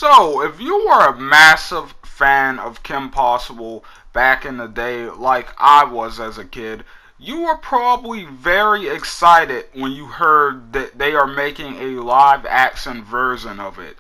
So, if you were a massive fan of Kim Possible back in the day, like I was as a kid, you were probably very excited when you heard that they are making a live action version of it.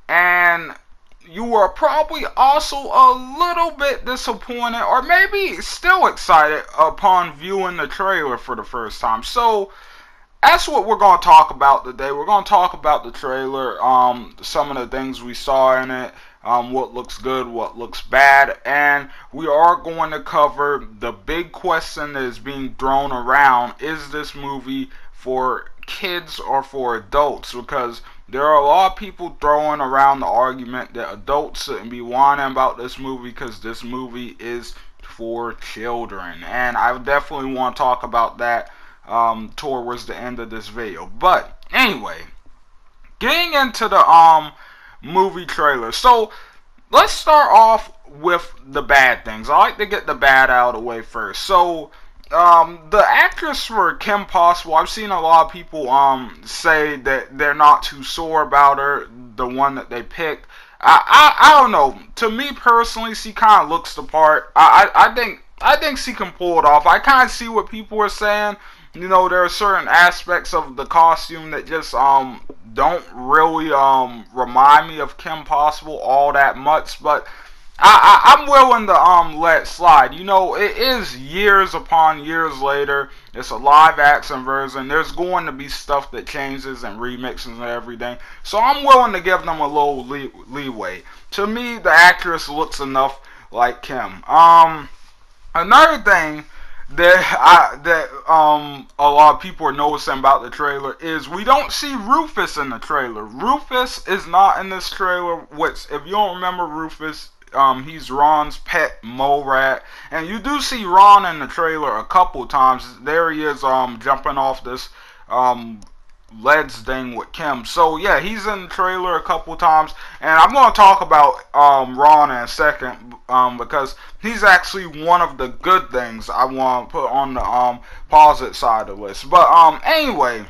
And you were probably also a little bit disappointed, or maybe still excited upon viewing the trailer for the first time. So, that's what we're going to talk about today. We're going to talk about the trailer, some of the things we saw in it, what looks good, what looks bad, and we are going to cover the big question that is being thrown around: is this movie for kids or for adults? Because there are a lot of people throwing around the argument that adults shouldn't be whining about this movie because this movie is for children, and I definitely want to talk about that towards the end of this video. But anyway, getting into the movie trailer. So let's start off with the bad things. I like to get the bad out of the way first. So the actress for Kim Possible, I've seen a lot of people say that they're not too sure about her, the one that they picked. I don't know. To me personally, she kind of looks the part. I think she can pull it off. I kind of see what people are saying. You know, there are certain aspects of the costume that just don't really remind me of Kim Possible all that much, but I'm willing to let it slide. You know, it is years upon years later. It's a live action version. There's going to be stuff that changes and remixes and everything. So I'm willing to give them a little leeway. To me, the actress looks enough like Kim. Another thing that a lot of people are noticing about the trailer is we don't see Rufus in the trailer. Rufus is not in this trailer. Which, if you don't remember Rufus, he's Ron's pet mole rat, and you do see Ron in the trailer a couple times. There he is, jumping off this ledge thing with Kim. So yeah, he's in the trailer a couple times, and I'm going to talk about Ron in a second, because he's actually one of the good things I want to put on the positive side of the list. But anyway,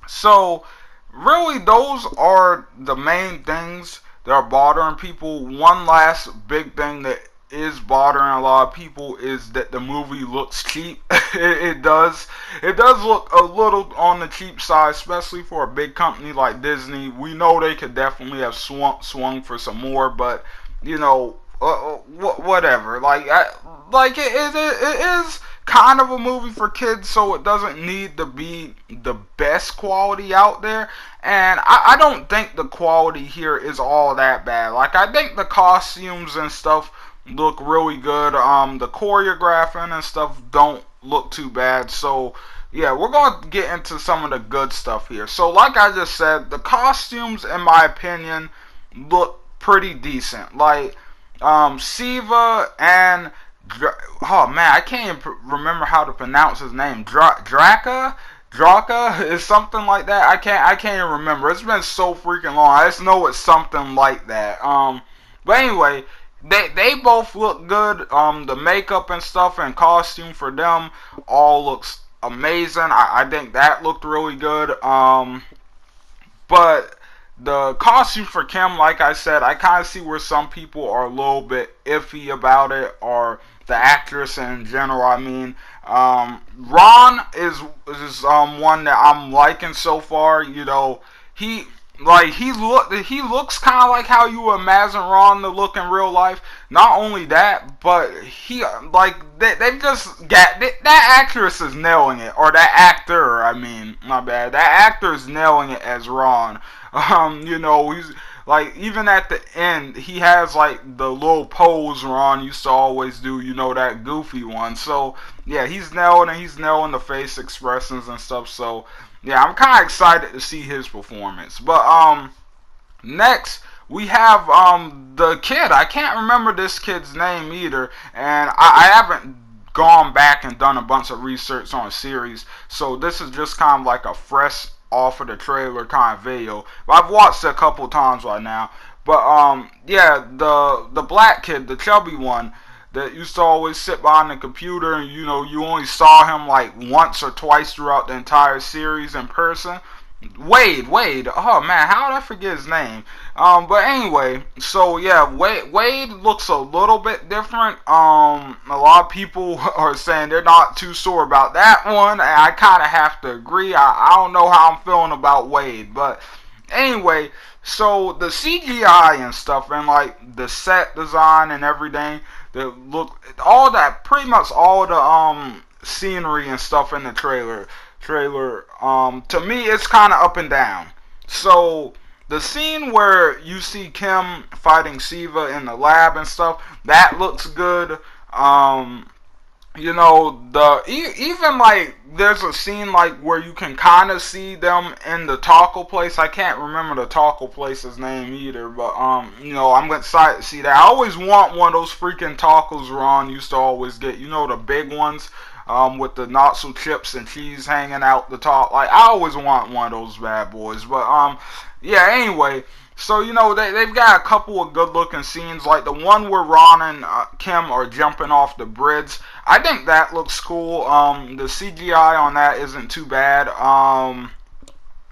so really those are the main things that are bothering people. One last big thing that is bothering a lot of people is that the movie looks cheap. It does look a little on the cheap side, especially for a big company like Disney. We know they could definitely have swung for some more, but you know, whatever. Like it is kind of a movie for kids, so it doesn't need to be the best quality out there. And I don't think the quality here is all that bad. Like, I think the costumes and stuff look really good. The choreographing and stuff don't look too bad. So yeah, we're going to get into some of the good stuff here. So like I just said, the costumes, in my opinion, look pretty decent. Like Siva and oh man, I can't even remember how to pronounce his name. Draka is something like that. I can't even remember. It's been so freaking long. I just know it's something like that. But anyway, they both look good. The makeup and stuff and costume for them all looks amazing. I think that looked really good. But the costume for Kim, like I said, I kind of see where some people are a little bit iffy about it, or the actress in general. I mean, Ron is one that I'm liking so far. You know, he looks kind of like how you imagine Ron to look in real life. Not only that, but they've just got that actress is nailing it, or that actor. I mean, my bad. That actor is nailing it as Ron. You know, he's like, even at the end, he has like the little pose Ron used to always do. You know, that goofy one. So yeah, he's nailing it. He's nailing the face expressions and stuff. So yeah, I'm kind of excited to see his performance. But next we have the kid. I can't remember this kid's name either, and I haven't gone back and done a bunch of research on a series, so this is just kind of like a fresh off of the trailer kind of video. But I've watched it a couple times right now. But yeah, the black kid, the chubby one that used to always sit behind the computer, and you know, you only saw him like once or twice throughout the entire series in person. Wade. Oh man, how did I forget his name? But anyway, so yeah, Wade looks a little bit different. A lot of people are saying they're not too sure about that one, and I kind of have to agree. I don't know how I'm feeling about Wade, but anyway, so the CGI and stuff, and like the set design and everything, the look, all that, pretty much all the scenery and stuff in the trailer, to me it's kind of up and down. So the scene where you see Kim fighting Siva in the lab and stuff, that looks good. You know, even like there's a scene like where you can kind of see them in the taco place. I can't remember the taco place's name either, but you know, I'm excited to see that. I always want one of those freaking tacos Ron used to always get. You know, the big ones with the nacho chips and cheese hanging out the top. Like, I always want one of those bad boys. But yeah. Anyway, so you know they've got a couple of good looking scenes, like the one where Ron and Kim are jumping off the bridge. I think that looks cool. The CGI on that isn't too bad.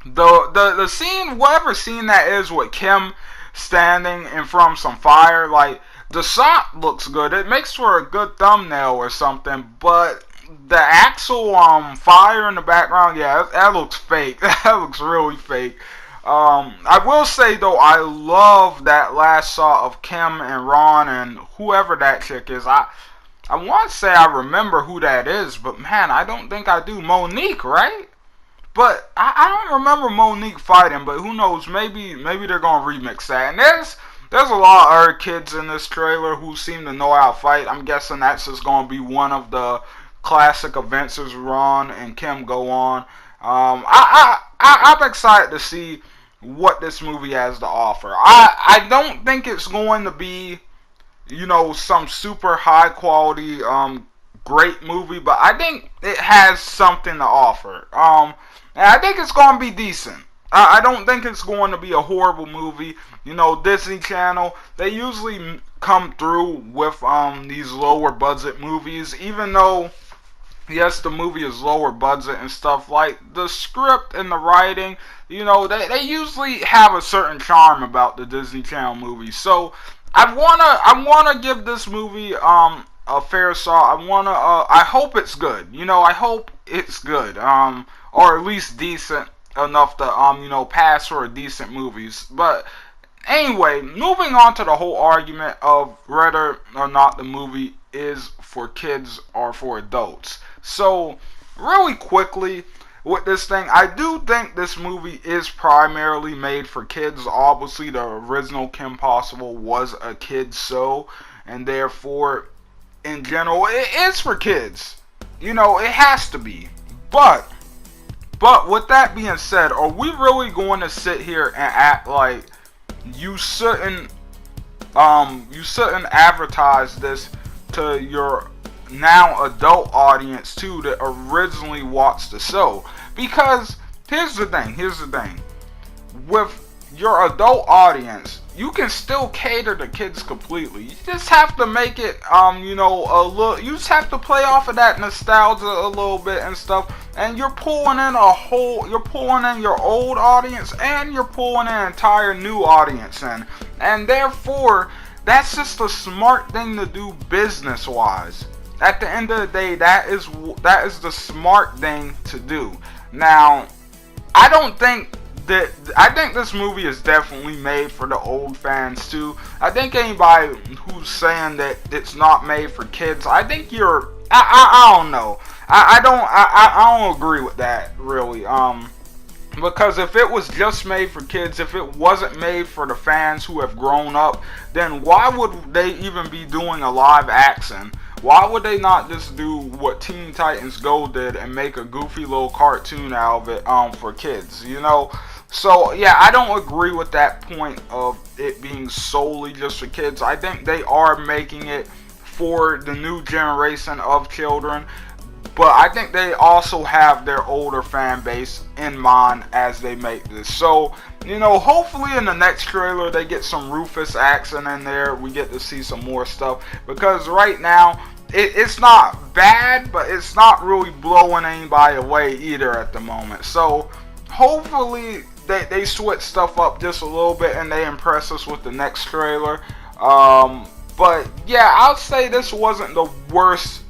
The scene, whatever scene that is with Kim standing in front of some fire, like the shot looks good. It makes for a good thumbnail or something, but the actual fire in the background, yeah, that looks fake. That looks really fake. I will say though, I love that last shot of Kim and Ron and whoever that chick is. I want to say I remember who that is, but man, I don't think I do. Monique, right? But I don't remember Monique fighting, but who knows? Maybe they're gonna remix that. And there's a lot of other kids in this trailer who seem to know how to fight. I'm guessing that's just gonna be one of the classic events as Ron and Kim go on. I'm excited to see what this movie has to offer. I don't think it's going to be, you know, some super high quality great movie, but I think it has something to offer. And I think it's going to be decent. I don't think it's going to be a horrible movie. You know, Disney Channel, they usually come through with these lower budget movies, even though yes, the movie is lower budget and stuff, like the script and the writing, you know, they usually have a certain charm about the Disney Channel movies. So I wanna give this movie a fair shot. I hope it's good. You know, I hope it's good. Or at least decent enough to you know, pass for a decent movies. But anyway, moving on to the whole argument of whether or not the movie is for kids or for adults. So, really quickly with this thing, I do think this movie is primarily made for kids. Obviously, the original Kim Possible was a kid's show, and therefore, in general, it is for kids. You know, it has to be. But with that being said, are we really going to sit here and act like you shouldn't advertise this to your now adult audience too that originally watched the show? Because here's the thing, with your adult audience, you can still cater to kids completely. You just have to make it you know, a little, you just have to play off of that nostalgia a little bit and stuff, and you're pulling in your old audience, and you're pulling an entire new audience in, and therefore that's just a smart thing to do business wise. At the end of the day, that is the smart thing to do. Now, I think this movie is definitely made for the old fans too. I think anybody who's saying that it's not made for kids, I think I don't know. I don't agree with that really. Because if it was just made for kids, if it wasn't made for the fans who have grown up, then why would they even be doing a live action? Why would they not just do what Teen Titans Go did and make a goofy little cartoon out of it for kids, you know? So yeah, I don't agree with that point of it being solely just for kids. I think they are making it for the new generation of children, but I think they also have their older fan base in mind as they make this. So, you know, hopefully in the next trailer they get some Rufus action in there. We get to see some more stuff. Because right now, it's not bad, but it's not really blowing anybody away either at the moment. So, hopefully they switch stuff up just a little bit and they impress us with the next trailer. But yeah, I'll say this wasn't the worst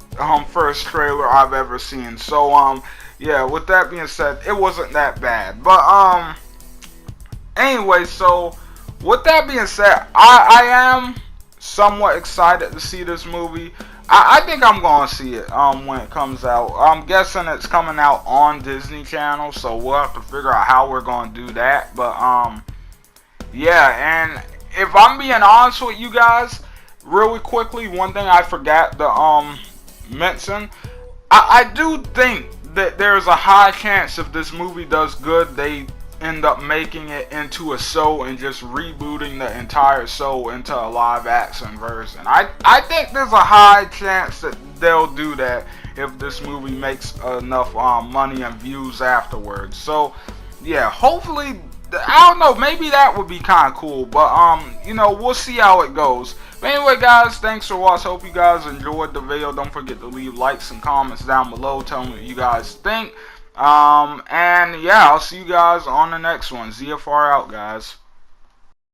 first trailer I've ever seen. So yeah, with that being said, it wasn't that bad. But anyway, so with that being said, I am somewhat excited to see this movie. I think I'm gonna see it when it comes out. I'm guessing it's coming out on Disney Channel, so we'll have to figure out how we're gonna do that. But yeah, and if I'm being honest with you guys, really quickly, one thing I forgot to mention, I do think that there's a high chance if this movie does good, they end up making it into a show and just rebooting the entire show into a live action version. I think there's a high chance that they'll do that if this movie makes enough money and views afterwards. So yeah, hopefully, I don't know, maybe that would be kind of cool, but you know, we'll see how it goes. But anyway, guys, thanks for watching. Hope you guys enjoyed the video. Don't forget to leave likes and comments down below. Tell me what you guys think. And yeah, I'll see you guys on the next one. ZFR out, guys.